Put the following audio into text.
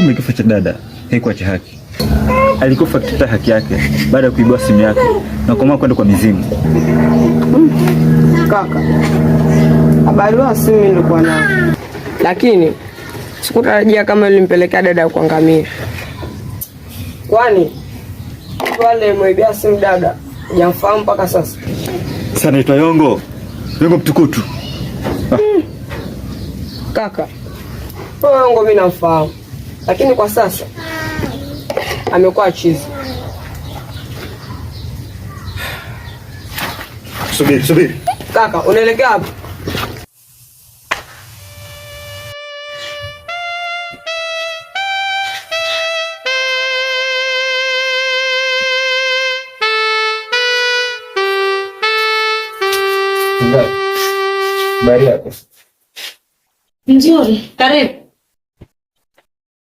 Kumbe kifo cha dada haikuwa cha haki. Alikufa akitafuta haki yake baada ya kuibua simu yake na kuamua kwenda kwa mizimu. Kaka, habari wa simu nilikuwa nayo, lakini sikutarajia kama nilimpelekea dada kuangamia. Kwani wale mwibia simu dada hujamfahamu mpaka sasa? Sasa naitwa Yongo Mtukutu. Kaka, Yongo mimi namfahamu, lakini kwa sasa amekuwa chizi. Subiri. Kaka, unaelekea wapi? Habari yako? Nzuri, karibu.